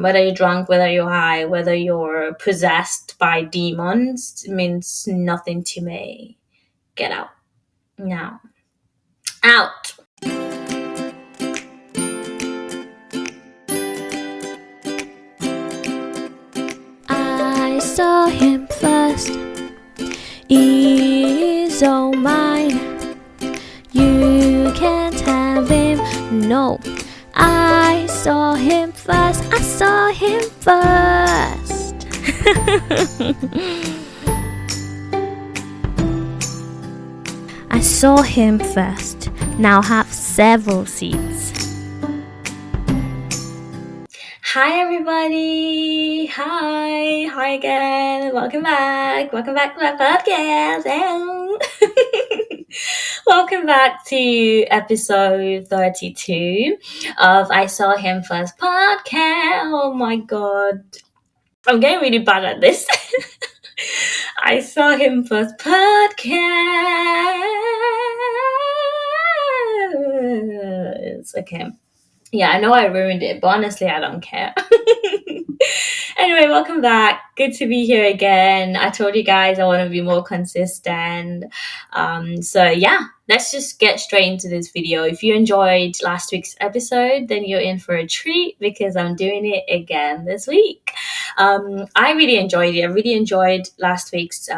Whether you're drunk, whether you're high, whether you're possessed by demons, it means nothing to me. Get out. Now. Out. I saw him first. He's all mine. You can't have him. No. I saw him first. I saw him first. I saw him first. Now have several seats. Hi everybody. Hi again. Welcome back to my podcast. Welcome back to episode 32 of I Saw Him First podcast. Oh my god, I'm getting really bad at this. I Saw Him First podcast. Okay. Yeah, I know I ruined it, but honestly, I don't care. Anyway, welcome back. Good to be here again. I told you guys I want to be more consistent. So yeah, let's just get straight into this video. If you enjoyed last week's episode, then you're in for a treat because I'm doing it again this week. I really enjoyed it. I really enjoyed last week's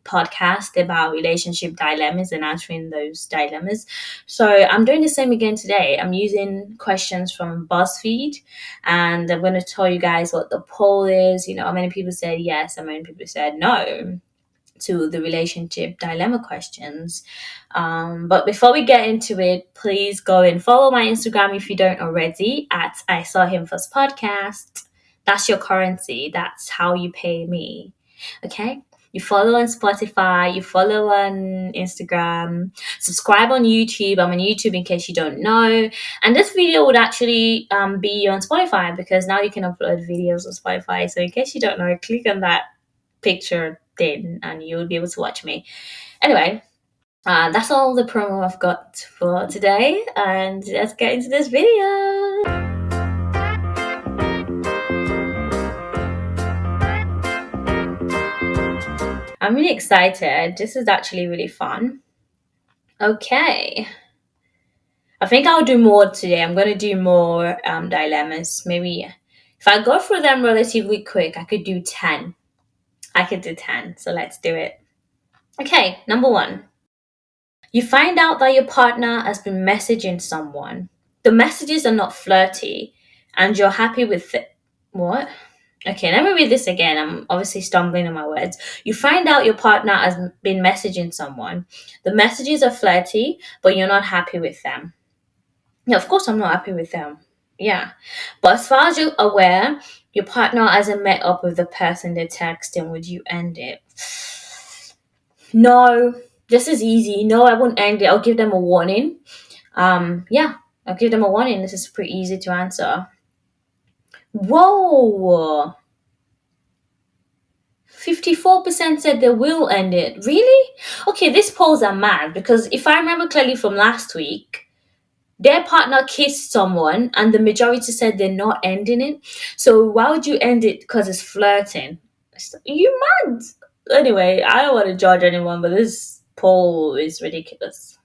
podcast about relationship dilemmas and answering those dilemmas. So I'm doing the same again today. I'm using questions from BuzzFeed, and I'm going to tell you guys what the poll is. You know, how many people said yes, how many people said no to the relationship dilemma questions. But before we get into it, please go and follow my Instagram if you don't already at I Saw Him First podcast. That's your currency. That's how you pay me. Okay? You follow on Spotify, you follow on Instagram, subscribe on YouTube. I'm on YouTube in case you don't know. And this video would actually be on Spotify because now you can upload videos on Spotify. So in case you don't know, click on that picture thing and you'll be able to watch me. Anyway, that's all the promo I've got for today. And let's get into this video. I'm really excited. This is actually really fun. Okay. I think I'll do more today. I'm going to do more dilemmas. Maybe if I go through them relatively quick, I could do 10. I could do 10. So let's do it. Okay, number 1. You find out that your partner has been messaging someone. The messages are not flirty and you're happy with it. What? Okay, let me read this again. I'm obviously stumbling on my words. You find out your partner has been messaging someone. The messages are flirty, but you're not happy with them. Yeah, of course I'm not happy with them. Yeah. But as far as you're aware, your partner hasn't met up with the person they're texting. Would you end it? No. This is easy. No, I won't end it. I'll give them a warning. Yeah, I'll give them a warning. This is pretty easy to answer. Whoa. 54% said they will end it. Really? Okay, these polls are mad because if I remember clearly from last week, their partner kissed someone and the majority said they're not ending it. So why would you end it? Because it's flirting. You mad? Anyway, I don't want to judge anyone, but this poll is ridiculous.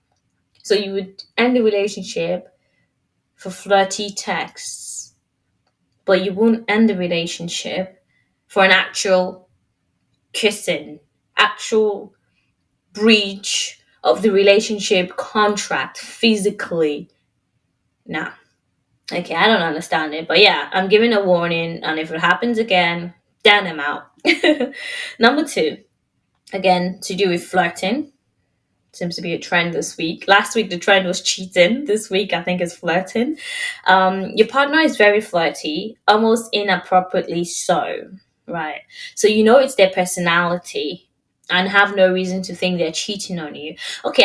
So you would end the relationship for flirty texts, but you won't end the relationship for an actual kissing, actual breach of the relationship contract physically. Nah. Okay, I don't understand it. But yeah, I'm giving a warning, and if it happens again, then I'm out. Number 2, again, to do with flirting. Seems to be a trend this week. Last week, the trend was cheating. This week, I think it's flirting. Your partner is very flirty, almost inappropriately so, right? So you know it's their personality. and have no reason to think they're cheating on you. Okay,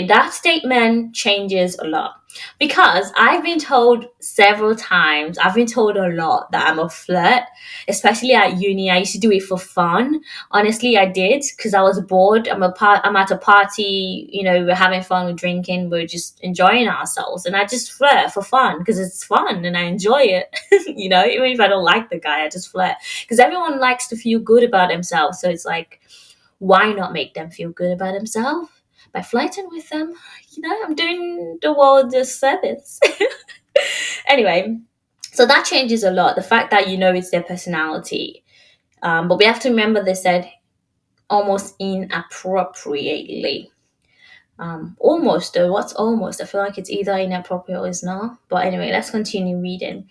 that statement changes a lot because I've been told several times, I've been told a lot that I'm a flirt, especially at uni. I used to do it for fun. Honestly, I did because I was bored. I'm at a party, we're having fun, we're drinking, we're just enjoying ourselves, and I just flirt for fun because it's fun and I enjoy it. Even if I don't like the guy, I just flirt because everyone likes to feel good about themselves. So it's like, why not make them feel good about themselves by flirting with them? I'm doing the world a service. Anyway, so that changes a lot. The fact that it's their personality. But we have to remember they said almost inappropriately. Almost though, what's almost? I feel like it's either inappropriate or it's not. But anyway, let's continue reading.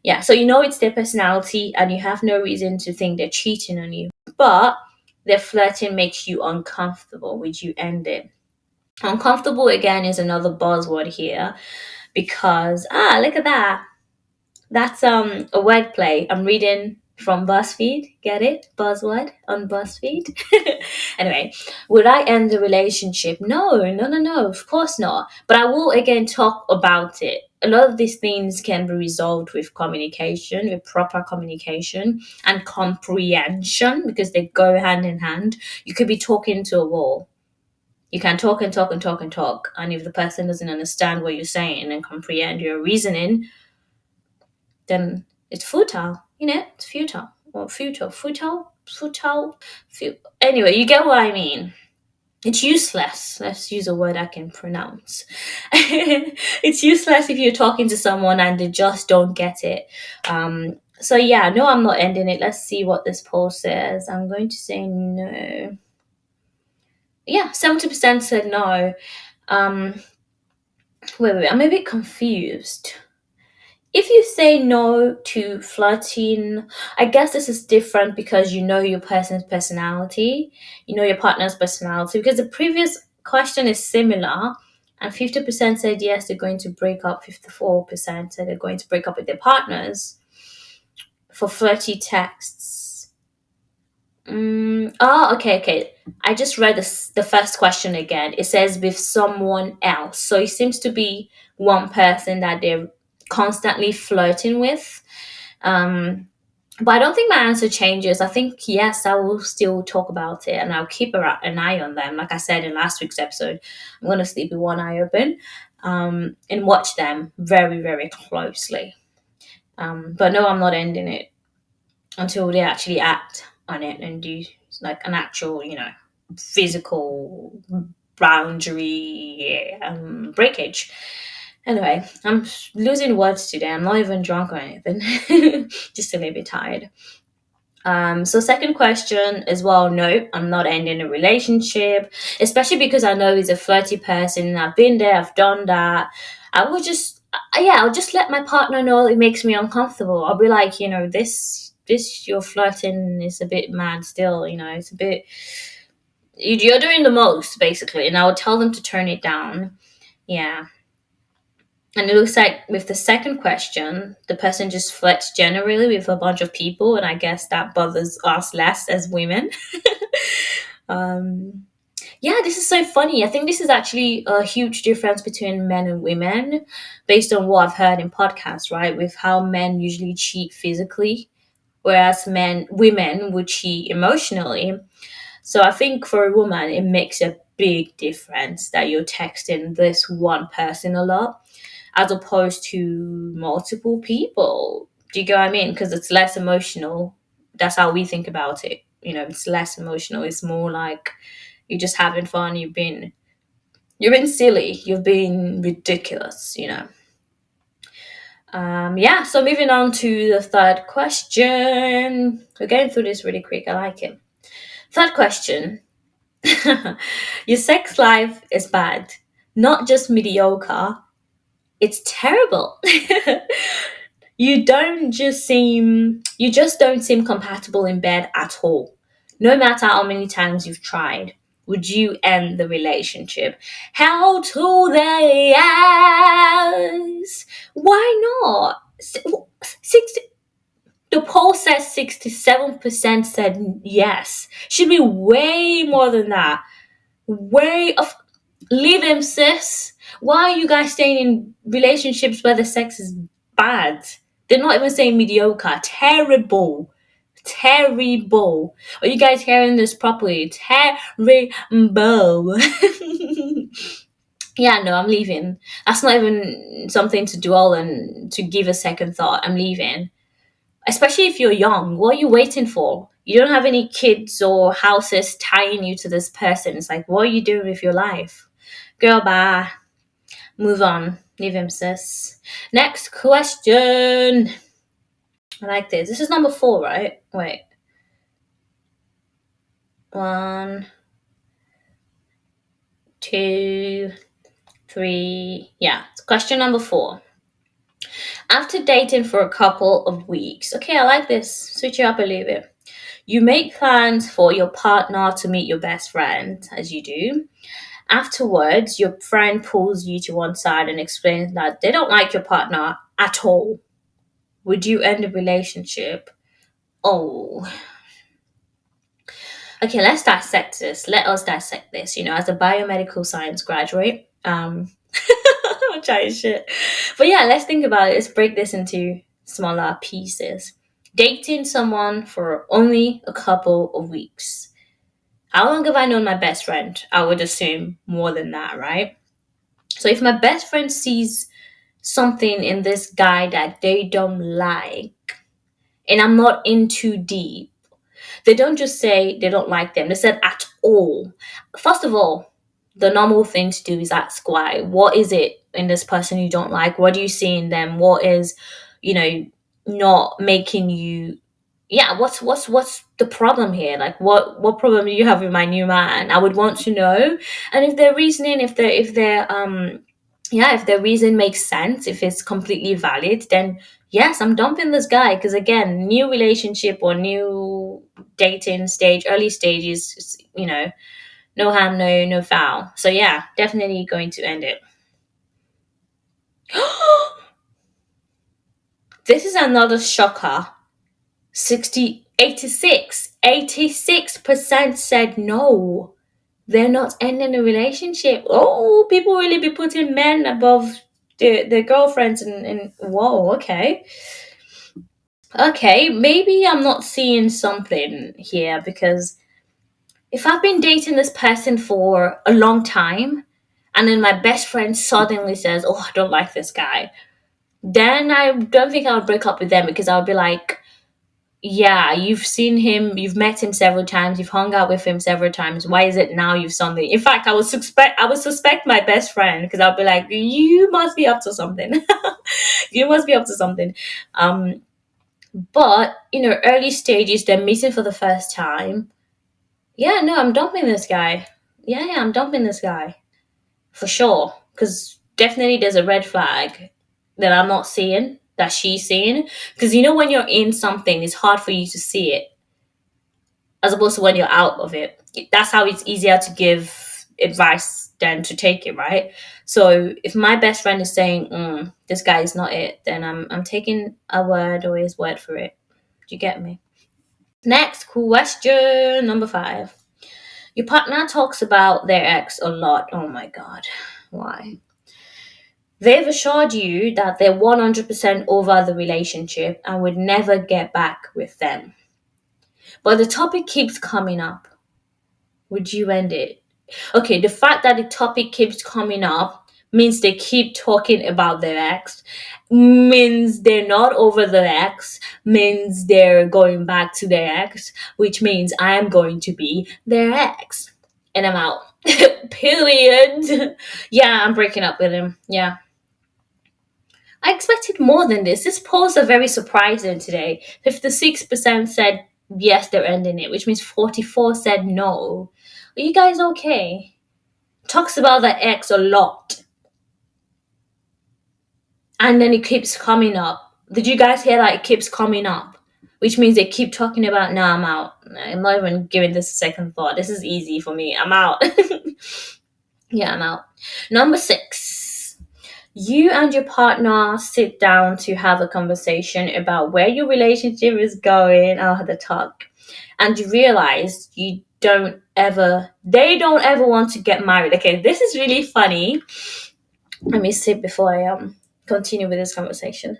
Yeah, so it's their personality and you have no reason to think they're cheating on you. But their flirting makes you uncomfortable. Would you end it? Uncomfortable again is another buzzword here because look at that. That's a wordplay. I'm reading from BuzzFeed. Get it? Buzzword on BuzzFeed. Anyway, would I end the relationship? No. Of course not. But I will again talk about it. A lot of these things can be resolved with communication, with proper communication and comprehension because they go hand in hand. You could be talking to a wall. You can talk and talk and talk and talk. And if the person doesn't understand what you're saying and comprehend your reasoning, then it's futile. It's futile. Or futile. Anyway, you get what I mean. It's useless. Let's use a word I can pronounce. It's useless if you're talking to someone and they just don't get it. So yeah, no, I'm not ending it. Let's see what this poll says. I'm going to say no. Yeah, 70% said no. Wait, I'm a bit confused. If you say no to flirting, I guess this is different because you know your person's personality, your partner's personality, because the previous question is similar and 50% said yes, they're going to break up, 54% said they're going to break up with their partners for flirty texts. Okay. I just read the first question again. It says with someone else. So it seems to be one person that they're constantly flirting with. But I don't think my answer changes. I think, yes, I will still talk about it and I'll keep an eye on them. Like I said in last week's episode, I'm going to sleep with one eye open and watch them very, very closely. But no, I'm not ending it until they actually act on it and do like an actual, physical boundary breakage. Anyway, I'm losing words today. I'm not even drunk or anything. Just a little bit tired. So second question as well, no, I'm not ending a relationship, especially because I know he's a flirty person. I've been there, I've done that. I'll just let my partner know it makes me uncomfortable. I'll be like, this you're flirting is a bit mad still, it's a bit, you're doing the most basically, and I would tell them to turn it down. Yeah. And it looks like with the second question, the person just flirts generally with a bunch of people, and I guess that bothers us less as women. Yeah, this is so funny. I think this is actually a huge difference between men and women based on what I've heard in podcasts, right? With how men usually cheat physically, whereas women would cheat emotionally. So I think for a woman, it makes a big difference that you're texting this one person a lot as opposed to multiple people. Do you get what I mean? Because it's less emotional. That's how we think about it. It's less emotional. It's more like you're just having fun. You've been silly. You've been ridiculous. Yeah. So moving on to the third question. We're going through this really quick. I like it. Third question. Your sex life is bad, not just mediocre. It's terrible. You just don't seem compatible in bed at all. No matter how many times you've tried, would you end the relationship? How to they ask? Why not? The poll says 67% said yes. Should be way more than that. Leave him, sis. Why are you guys staying in relationships where the sex is bad? They're not even saying mediocre. Terrible. Terrible. Are you guys hearing this properly? Terrible. Yeah, no, I'm leaving. That's not even something to dwell and to give a second thought. I'm leaving. Especially if you're young. What are you waiting for? You don't have any kids or houses tying you to this person. It's like, what are you doing with your life? Girl, bye. Move on. Leave him, sis. Next question. I like this. This is number 4, right? Wait. 1, 2, 3. Yeah. Question number 4. After dating for a couple of weeks. Okay, I like this. Switch it up a little bit. You make plans for your partner to meet your best friend, as you do. Afterwards, your friend pulls you to one side and explains that they don't like your partner at all. Would you end the relationship? Oh. Okay, let's dissect this. Let us dissect this. As a biomedical science graduate, I'm trying shit. But yeah, let's think about it. Let's break this into smaller pieces. Dating someone for only a couple of weeks. How long have I known my best friend? I would assume more than that, right? So if my best friend sees something in this guy that they don't like, and I'm not in too deep, they don't just say they don't like them. They said at all. First of all, the normal thing to do is ask why. What is it in this person you don't like? What do you see in them? What is, not making you? Yeah, what's the problem here? Like, what problem do you have with my new man? I would want to know. And if their reasoning, if their reason makes sense, if it's completely valid, then yes, I'm dumping this guy. Because again, new relationship or new dating stage, early stages, no harm, no foul. So yeah, definitely going to end it. This is another shocker. 86% said no. They're not ending the relationship. Oh, people really be putting men above their girlfriends and whoa, okay. Okay, maybe I'm not seeing something here, because if I've been dating this person for a long time and then my best friend suddenly says, oh, I don't like this guy, then I don't think I would break up with them, because I would be like, yeah, you've seen him, you've met him several times, you've hung out with him several times. Why is it now you've suddenly? In fact, I would suspect my best friend, because I'll be like, you must be up to something. You must be up to something. But early stages, they're meeting for the first time. Yeah, no, I'm dumping this guy. Yeah, I'm dumping this guy for sure. Because definitely there's a red flag that I'm not seeing, that she's seeing. Because when you're in something, it's hard for you to see it, as opposed to when you're out of it. That's how it's easier to give advice than to take it, right? So if my best friend is saying, this guy is not it, then I'm taking a word or his word for it. Do you get me? Next question, number 5. Your partner talks about their ex a lot. Oh my God. Why? They've assured you that they're 100% over the relationship and would never get back with them. But the topic keeps coming up. Would you end it? Okay, the fact that the topic keeps coming up means they keep talking about their ex, means they're not over the ex, means they're going back to their ex, which means I'm going to be their ex. And I'm out. Period. Yeah, I'm breaking up with him. Yeah. I expected more than this. These polls are very surprising today. 56% said yes, they're ending it, which means 44 said no. Are you guys okay? Talks about the ex a lot. And then it keeps coming up. Did you guys hear that? It keeps coming up, which means they keep talking about, no, I'm out. I'm not even giving this a second thought. This is easy for me. I'm out. Yeah, I'm out. Number 6. You and your partner sit down to have a conversation about where your relationship is going, or the talk, and you realize they don't ever want to get married. Okay, this is really funny. Let me sip before I continue with this conversation.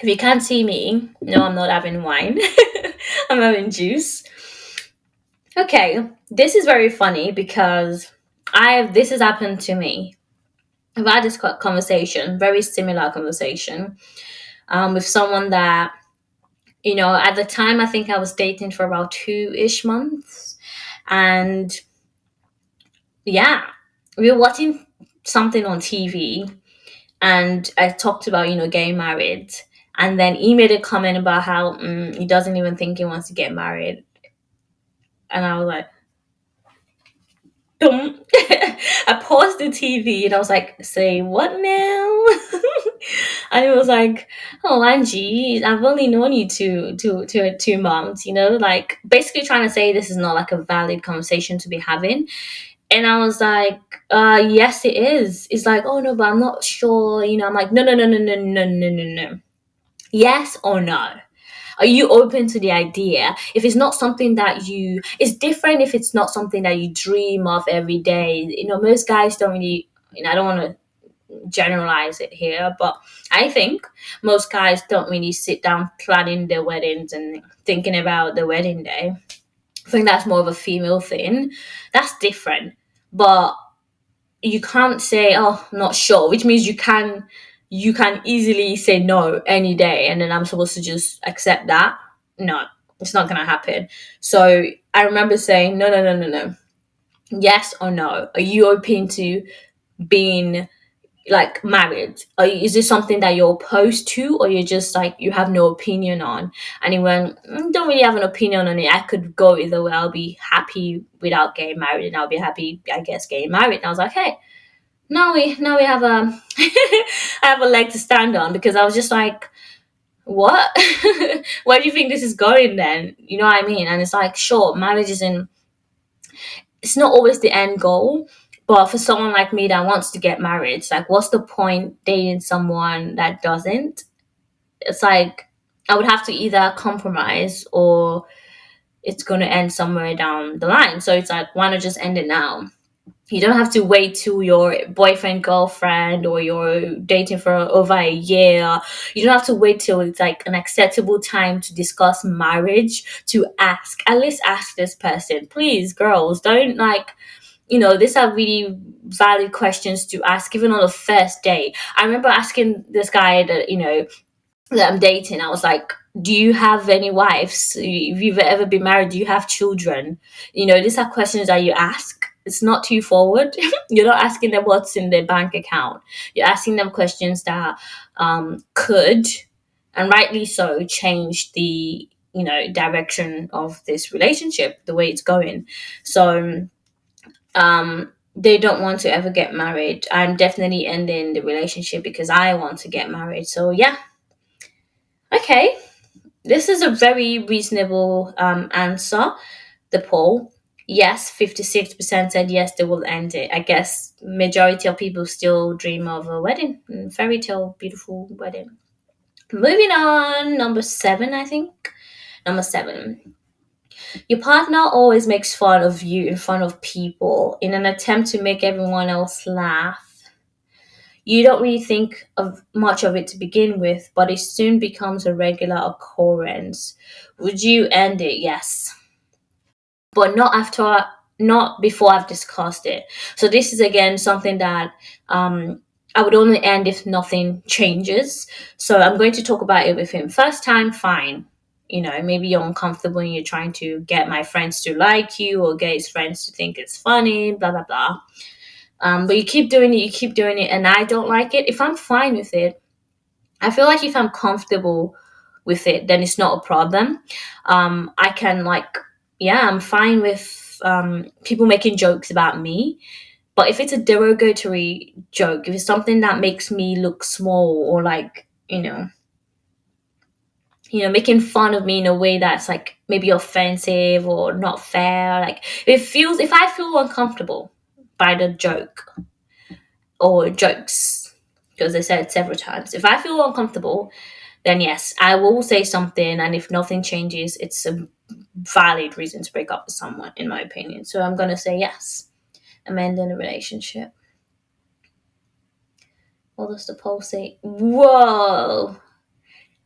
If you can't see me, no, I'm not having wine. I'm having juice. Okay, this is very funny because this has happened to me. I've had this conversation, very similar conversation, with someone that, at the time I think I was dating for about 2-ish months. And yeah, we were watching something on TV, and I talked about, getting married. And then he made a comment about how he doesn't even think he wants to get married. And I was like, Dum. I paused the TV and I was like, say what now? And it was like, oh, Angie, I've only known you 2 months, like basically trying to say this is not like a valid conversation to be having. And I was like, yes, it is. It's like, oh no, but I'm not sure, I'm like, no, no, no, no, no, no, no, no, no. Yes or no? Are you open to the idea? If it's not something that it's different if it's not something that you dream of every day. Most guys don't really, I don't want to generalize it here, but I think most guys don't really sit down planning their weddings and thinking about the wedding day. I think that's more of a female thing. That's different. But you can't say, oh, I'm not sure, which means you can easily say no any day, and then I'm supposed to just accept that. No, it's not gonna happen. So I remember saying, no, no, no, no, no. Yes or no? Are you open to being like married? Is this something that you're opposed to, or you're just like you have no opinion on? And he went, don't really have an opinion on it. I could go either way. I'll be happy without getting married, and I'll be happy, I guess, getting married. And I was like, hey, now we have a I have a leg to stand on, because I was just like, what? Where do you think this is going then? You know what I mean? And it's like, sure, marriage isn't, it's not always the end goal, but for someone like me that wants to get married, it's like, what's the point dating someone that doesn't? It's like I would have to either compromise, or it's going to end somewhere down the line. So it's like, why not just end it now? You don't have to wait till your boyfriend, girlfriend, or you're dating for over a year. You don't have to wait till it's like an acceptable time to discuss marriage, to ask. At least ask this person. Please, girls, don't like, these are really valid questions to ask, even on the first date. I remember asking this guy that I'm dating, I was like, do you have any wives? If you've ever been married, do you have children? These are questions that you ask. It's not too forward. You're not asking them what's in their bank account. You're asking them questions that could, and rightly so, change the direction of this relationship, the way it's going. So they don't want to ever get married. I'm definitely ending the relationship because I want to get married. So yeah. Okay, this is a very reasonable answer. The poll, yes, 56% said yes, they will end it. I guess majority of people still dream of a wedding, fairy tale, beautiful wedding. Moving on, number 7, I think. Number 7. Your partner always makes fun of you in front of people in an attempt to make everyone else laugh. You don't really think of much of it to begin with, but it soon becomes a regular occurrence. Would you end it? Yes. But not before I've discussed it. So this is again something that I would only end if nothing changes. So I'm going to talk about it with him. First time, fine. Maybe you're uncomfortable and you're trying to get my friends to like you, or get his friends to think it's funny, blah, blah, blah. But you keep doing it, and I don't like it. If I'm fine with it, I feel like if I'm comfortable with it, then it's not a problem. I can I'm fine with people making jokes about me. But if it's a derogatory joke, if it's something that makes me look small, or making fun of me in a way that's like maybe offensive or not fair. Like if I feel uncomfortable by the joke or jokes, because they said several times, if I feel uncomfortable, then yes, I will say something. And if nothing changes, it's a valid reason to break up with someone, in my opinion. So I'm going to say yes, amending a relationship. What does the poll say? Whoa.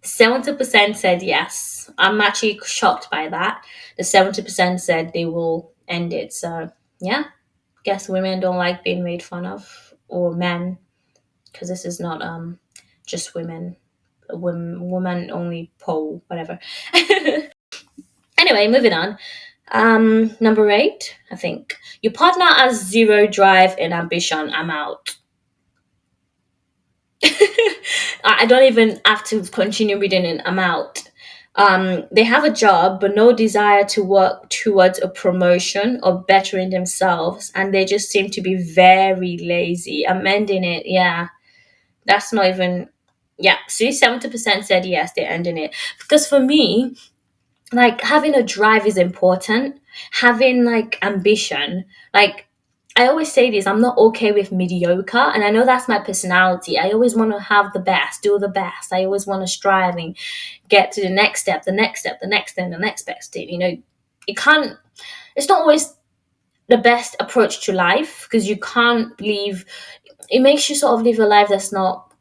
70% said yes. I'm actually shocked by that. The 70% said they will end it. So, yeah, guess women don't like being made fun of, or men, because this is not just women, woman only poll, whatever. Anyway, moving on. Number 8, I think. Your partner has zero drive and ambition. I'm out. I don't even have to continue reading it. I'm out. They have a job, but no desire to work towards a promotion or bettering themselves, and they just seem to be very lazy. I'm ending it. Yeah, that's not even. Yeah, see, 70% said yes, they're ending it. Because for me, like having a drive is important, having like ambition. Like I always say this, I'm not okay with mediocre, and I know that's my personality. I always want to have the best, do the best. I always want to strive and get to the next step, the next step, the next thing, the next best thing. It can't, it's not always the best approach to life, because you can't live, it makes you sort of live a life that's not,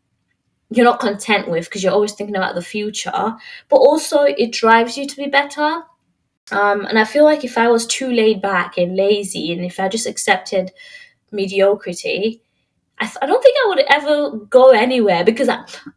you're not content with, because you're always thinking about the future, but also it drives you to be better. And I feel like if I was too laid back and lazy, and if I just accepted mediocrity, I don't think I would ever go anywhere, because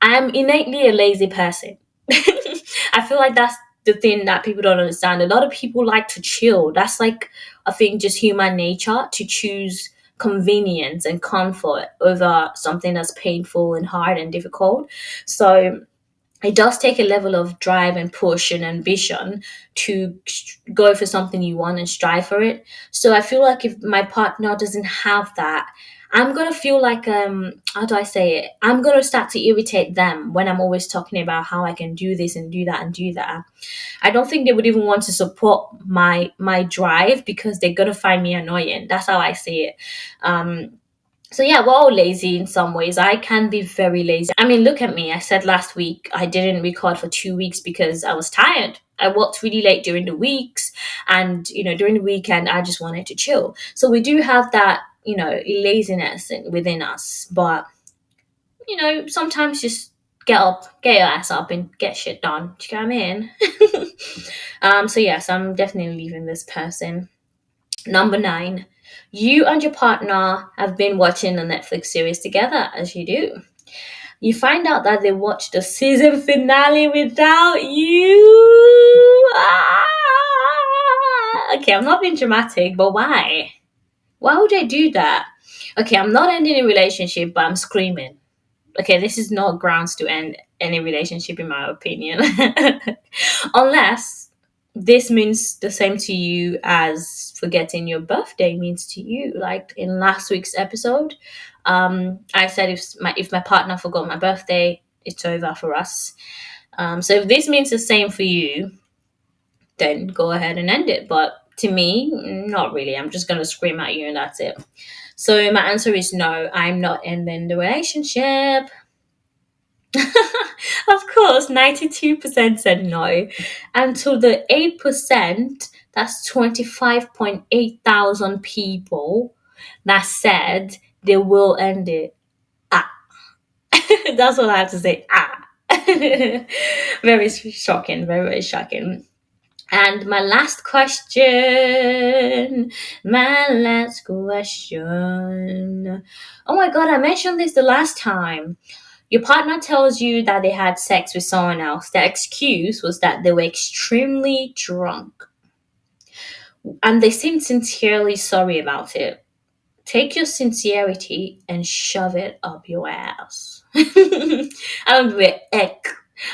I'm innately a lazy person. I feel like that's the thing that people don't understand. A lot of people like to chill. That's like, I think, just human nature to choose convenience and comfort over something that's painful and hard and difficult. So it does take a level of drive and push and ambition to go for something you want and strive for it. So I feel like if my partner doesn't have that, I'm gonna feel like how do I say it? I'm gonna start to irritate them when I'm always talking about how I can do this and do that and do that. I don't think they would even want to support my drive, because they're gonna find me annoying. That's how I see it. So yeah, we're all lazy in some ways. I can be very lazy. I mean, look at me. I said last week I didn't record for 2 weeks because I was tired. I worked really late during the weeks, and during the weekend I just wanted to chill. So we do have that, laziness within us, but sometimes just get up, get your ass up, and get shit done. Do you know what I mean? So yes, I'm definitely leaving this person. Number 9, you and your partner have been watching a Netflix series together, as you do. You find out that they watched the season finale without you. Okay, I'm not being dramatic, but why? Why would I do that? Okay, I'm not ending a relationship, but I'm screaming. Okay, this is not grounds to end any relationship, in my opinion. Unless this means the same to you as forgetting your birthday means to you. Like in last week's episode, I said if my partner forgot my birthday, it's over for us. So if this means the same for you, then go ahead and end it. But to me, not really. I'm just gonna scream at you and that's it. So my answer is no. I'm not ending the relationship. Of course, 92% said no. And to the 8%, that's 25.8 thousand people that said they will end it. Ah. That's what I have to say. Ah. Very shocking, very, very shocking. And my last question. Oh my god, I mentioned this the last time. Your partner tells you that they had sex with someone else. Their excuse was that they were extremely drunk. And they seemed sincerely sorry about it. Take your sincerity and shove it up your ass. I don't give a heck.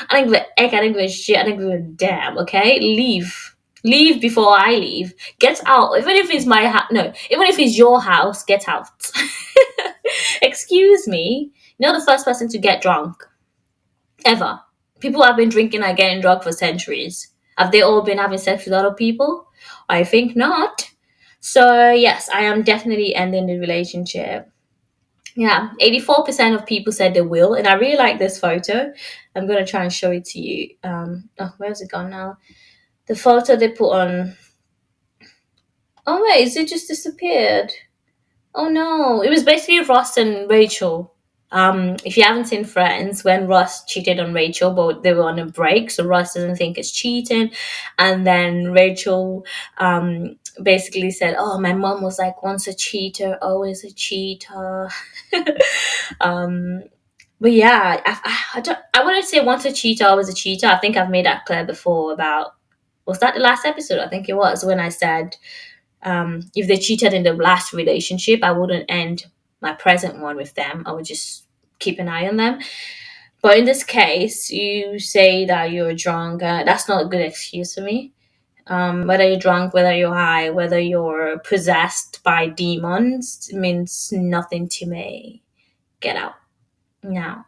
I don't give a heck. I don't give a shit. I don't give a damn. Okay? Leave. Leave before I leave. Get out. Even if it's my house. No. Even if it's your house, get out. Excuse me. You're not the first person to get drunk. Ever. People have been drinking and getting drunk for centuries. Have they all been having sex with other people? I think not. So yes, I am definitely ending the relationship. Yeah, 84% of people said they will, and I really like this photo. I'm gonna try and show it to you. Oh, where's it gone now? The photo they put on. Oh wait, is it just disappeared? Oh no, it was basically Ross and Rachel. If you haven't seen Friends, when Ross cheated on Rachel, but they were on a break, so Ross doesn't think it's cheating, and then Rachel basically said, "Oh, my mom was like, once a cheater, always a cheater." um, but yeah, I wouldn't say once a cheater, always a cheater. I think I've made that clear before. About, was that the last episode? I think it was, when I said if they cheated in the last relationship, I wouldn't end my present one with them. I would just keep an eye on them. But in this case, you say that you're drunk. That's not a good excuse for me. Whether you're drunk, whether you're high, whether you're possessed by demons, means nothing to me. Get out now.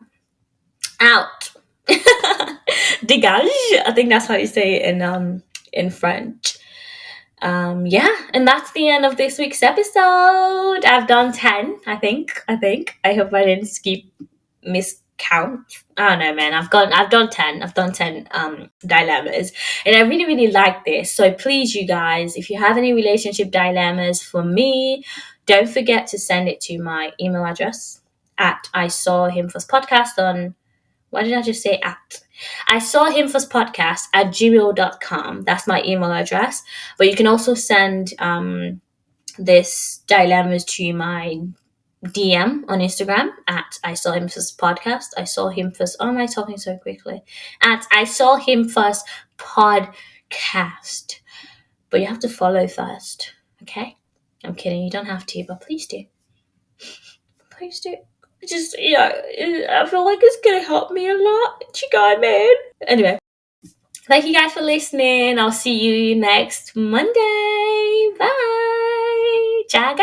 Out. Dégage. I think that's how you say it in French. Yeah, and that's the end of this week's episode. I've done 10, I think. I hope I didn't skip miscount. I don't know, man. I've done 10. I've done 10 dilemmas. And I really, really like this. So please, you guys, if you have any relationship dilemmas for me, don't forget to send it to my email address at I saw him first podcast on, why did I just say at? I saw him first podcast at gmail.com. That's my email address. But you can also send this dilemmas to my DM on Instagram at I saw him first podcast. I saw him first. Oh, am I talking so quickly? At I saw him first podcast. But you have to follow first. Okay? I'm kidding. You don't have to, but please do. Please do. Just, I feel like it's gonna help me a lot. You know what I mean? Anyway, thank you guys for listening. I'll see you next Monday. Bye. Ciao,